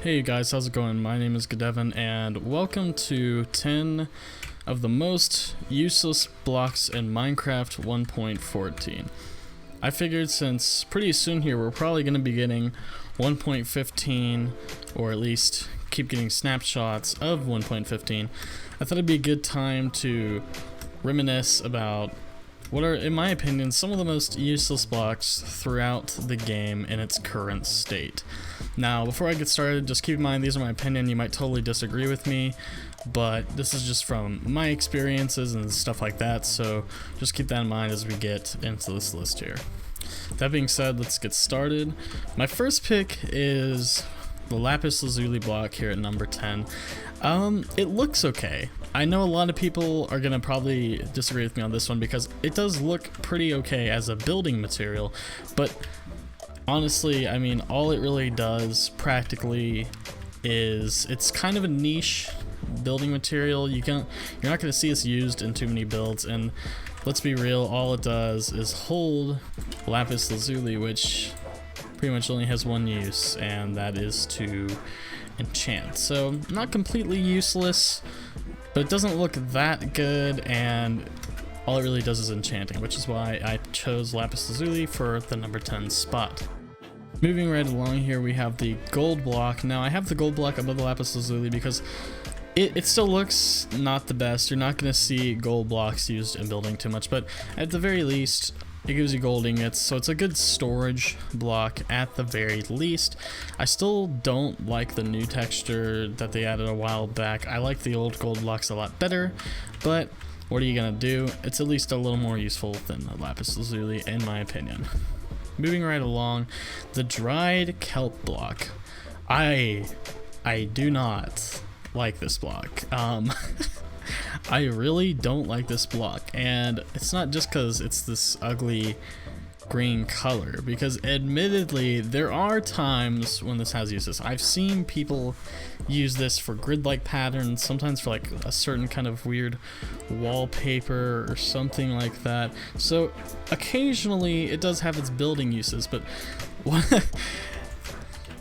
Hey guys, how's it going? My name is Gadevin and welcome to 10 of the most useless blocks in Minecraft 1.14. I figured since pretty soon here we're probably going to be getting 1.15, or at least keep getting snapshots of 1.15, I thought it'd be a good time to reminisce about what are, in my opinion, some of the most useless blocks throughout the game in its current state. Now, before I get started, just keep in mind these are my opinion. You might totally disagree with me, but this is just from my experiences and stuff like that, so just keep that in mind as we get into this list here. That being said, let's get started. My first pick is the Lapis Lazuli block here at number 10. It looks okay. I know a lot of people are gonna probably disagree with me on this one because it does look pretty okay as a building material, but honestly, I mean, all it really does practically is it's kind of a niche building material. You're not gonna see this used in too many builds, and let's be real, all it does is hold Lapis Lazuli, which pretty much only has one use, and that is to enchant. So not completely useless, but it doesn't look that good, and all it really does is enchanting, which is why I chose Lapis Lazuli for the number 10 spot. Moving right along here, we have the gold block. Now I have the gold block above the Lapis Lazuli because it still looks not the best. You're not going to see gold blocks used in building too much, but at the very least it gives you gold ingots, so it's a good storage block at the very least. I still don't like the new texture that they added a while back. I like the old gold blocks a lot better, but what are you gonna do? It's at least a little more useful than the Lapis Lazuli in my opinion. Moving right along, the dried kelp block. I do not like this block. I really don't like this block, and it's not just because it's this ugly green color, because admittedly there are times when this has uses. I've seen people use this for grid-like patterns, sometimes for like a certain kind of weird wallpaper or something like that, so occasionally it does have its building uses, but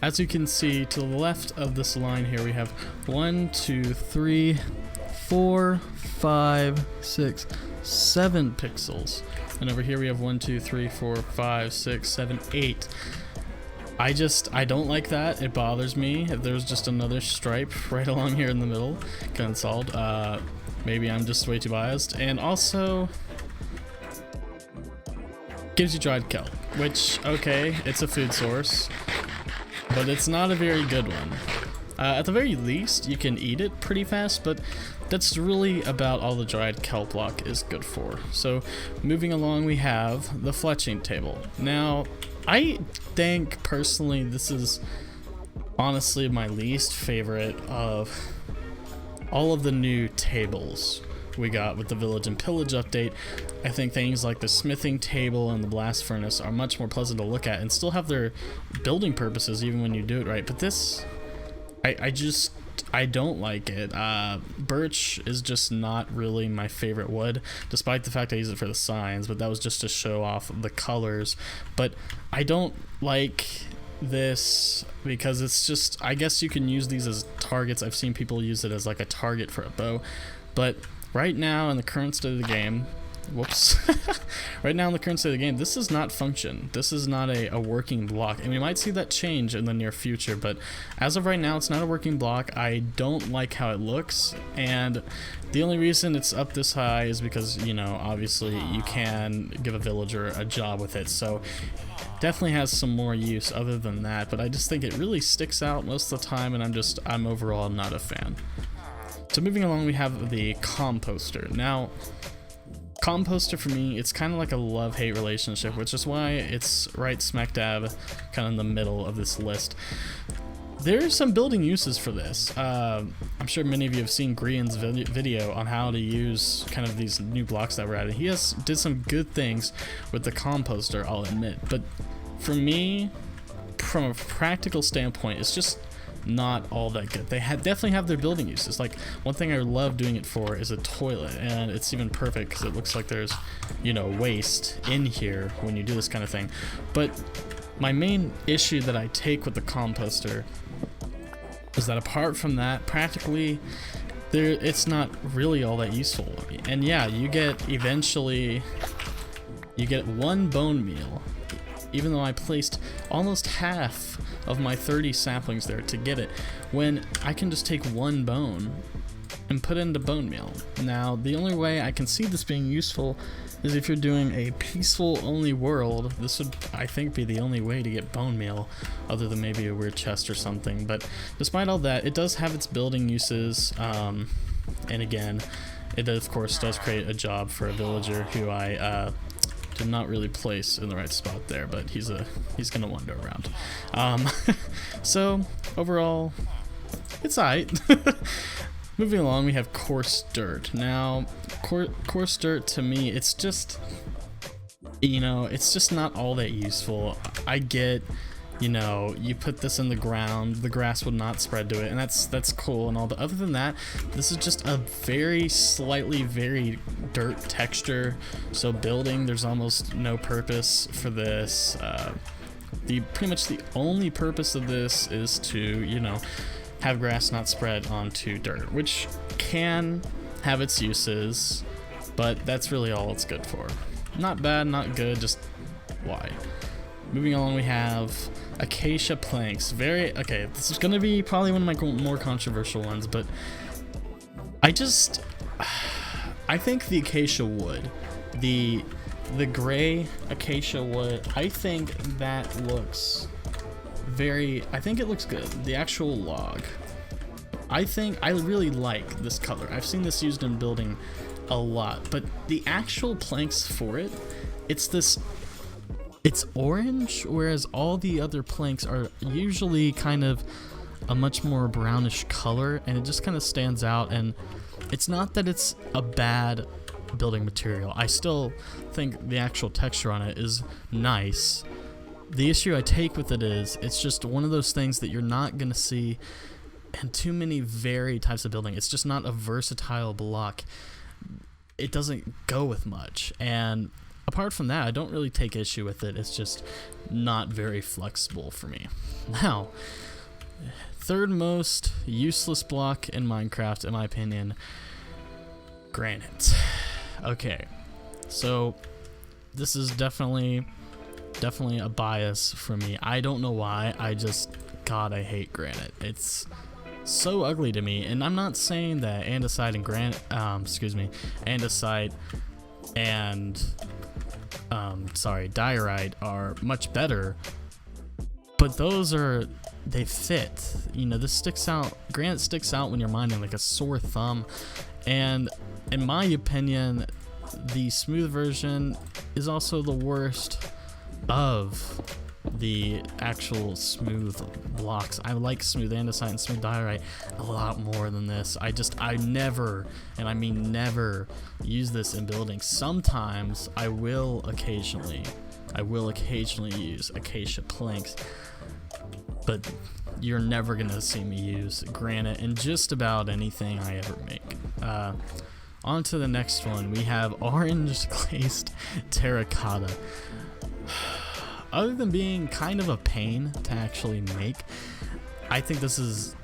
as you can see to the left of this line here, we have 1, 2, 3, 4, 5, 6, 7 pixels, and over here we have 1, 2, 3, 4, 5, 6, 7, 8. I don't like that. It bothers me. If there's just another stripe right along here in the middle, unsolved. Maybe I'm just way too biased. And also gives you dried kelp, which, okay, it's a food source, but it's not a very good one. At the very least, you can eat it pretty fast, but that's really about all the dried kelp block is good for. So moving along, we have the fletching table. Now, I think personally this is honestly my least favorite of all of the new tables we got with the Village and Pillage update. I think things like the smithing table and the blast furnace are much more pleasant to look at and still have their building purposes even when you do it right. But this, I don't like it. Birch is just not really my favorite wood, despite the fact I use it for the signs, but that was just to show off the colors. But I don't like this because it's just, I guess you can use these as targets. I've seen people use it as like a target for a bow, but right now in the current state of the game, right now in the current state of the game, this does not function. This is not a working block, and we might see that change in the near future, but as of right now it's not a working block. I don't like how it looks, and the only reason it's up this high is because, you know, obviously you can give a villager a job with it, so definitely has some more use other than that, but I just think it really sticks out most of the time, and I'm overall not a fan. So moving along, we have the composter. Now, composter for me, it's kind of like a love-hate relationship, which is why it's right smack dab kind of in the middle of this list. There's some building uses for this. I'm sure many of you have seen Grian's video on how to use kind of these new blocks that were added. He did some good things with the composter, I'll admit, but for me, from a practical standpoint, it's just not all that good. They definitely have their building uses. Like, one thing I love doing it for is a toilet, and it's even perfect because it looks like there's, you know, waste in here when you do this kind of thing. But my main issue that I take with the composter is that apart from that, practically it's not really all that useful. And yeah, you get one bone meal, even though I placed almost half of my 30 saplings there to get it, when I can just take one bone and put it into bone meal. Now, the only way I can see this being useful is if you're doing a peaceful only world. This would, I think, be the only way to get bone meal, other than maybe a weird chest or something. But despite all that, it does have its building uses, and again, it of course does create a job for a villager who I did not really place in the right spot there, but he's gonna wander around. So overall, it's alright. Moving along, we have coarse dirt. Now, coarse dirt, to me, it's just, it's just not all that useful. I get, you put this in the ground, the grass would not spread to it, and that's cool and all, but other than that, this is just a very slightly varied dirt texture. So building, there's almost no purpose for this. Pretty much the only purpose of this is to, have grass not spread onto dirt, which can have its uses, but that's really all it's good for. Not bad, not good, just why. Moving along, we have acacia planks. Okay, this is gonna be probably one of my more controversial ones, but I think the acacia wood, the gray acacia wood, I think that looks I think it looks good. The actual log, I really like this color. I've seen this used in building a lot, but the actual planks for it, it's orange, whereas all the other planks are usually kind of a much more brownish color, and it just kind of stands out. And it's not that it's a bad building material. I still think the actual texture on it is nice. The issue I take with it is, it's just one of those things that you're not going to see in too many varied types of building. It's just not a versatile block. It doesn't go with much. And apart from that, I don't really take issue with it. It's just not very flexible for me. Now, third most useless block in Minecraft, in my opinion, granite. Okay, so this is definitely a bias for me. I don't know why. God, I hate granite. It's so ugly to me, and I'm not saying that andesite and andesite and diorite are much better, but they fit. This sticks out. Granite sticks out when you're mining like a sore thumb, and in my opinion, the smooth version is also the worst of the actual smooth blocks. I like smooth andesite and smooth diorite a lot more than this. I never, and I mean never, use this in building. Sometimes I will occasionally use acacia planks, but you're never gonna see me use granite in just about anything I ever make. On to the next one. We have orange glazed terracotta. Other than being kind of a pain to actually make, I think this is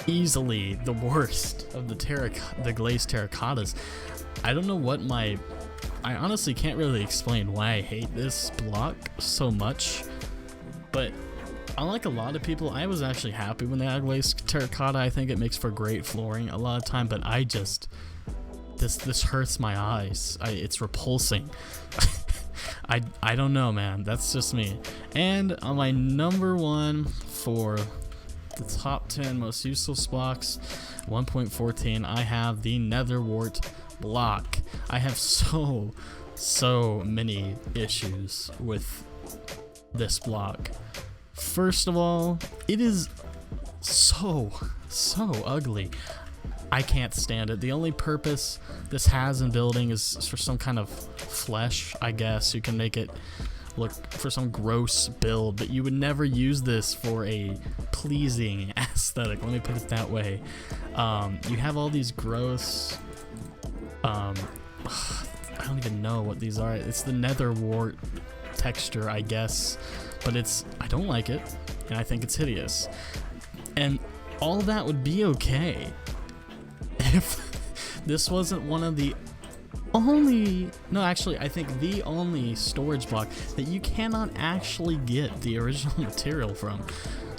easily the worst of the glazed terracottas. I don't know what I honestly can't really explain why I hate this block so much, but unlike a lot of people, I was actually happy when they had glazed terracotta. I think it makes for great flooring a lot of time, but this hurts my eyes. It's repulsing. I don't know, man. That's just me. And on my number one for the top 10 most useless blocks, 1.14, I have the netherwort block. I have so many issues with this block. First of all, it is so ugly. I can't stand it. The only purpose this has in building is for some kind of flesh, I guess. You can make it look for some gross build, but you would never use this for a pleasing aesthetic. Let me put it that way. You have all these gross, I don't even know what these are. It's the netherwort texture, I guess, but I don't like it, and I think it's hideous. And all that would be okay if this wasn't one of the only, no, actually, I think the only storage block that you cannot actually get the original material from.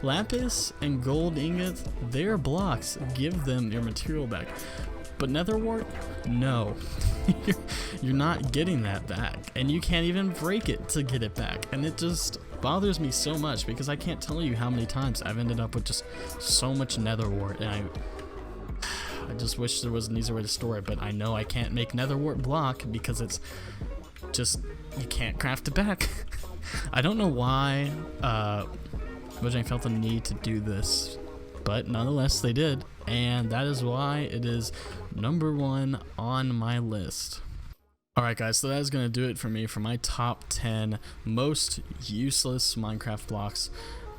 Lapis and gold ingots, their blocks give them your material back. But nether wart, no. You're not getting that back. And you can't even break it to get it back. And it just bothers me so much because I can't tell you how many times I've ended up with just so much nether wart. And I just wish there was an easier way to store it. But I know I can't make nether wart block because it's just, you can't craft it back. I don't know why Mojang felt the need to do this, but nonetheless they did, and that is why it is number 1 on my list. Alright guys, so that is going to do it for me for my top 10 most useless Minecraft blocks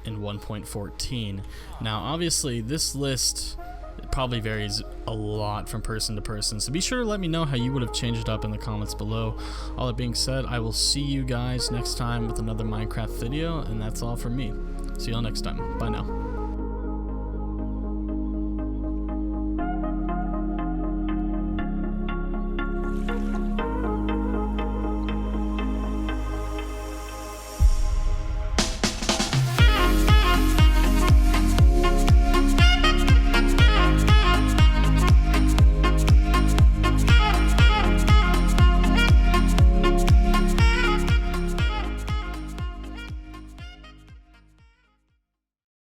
in 1.14. Now obviously this list, it probably varies a lot from person to person, so be sure to let me know how you would have changed it up in the comments below. All that being said, I will see you guys next time with another Minecraft video, and that's all from me. See y'all next time. Bye now.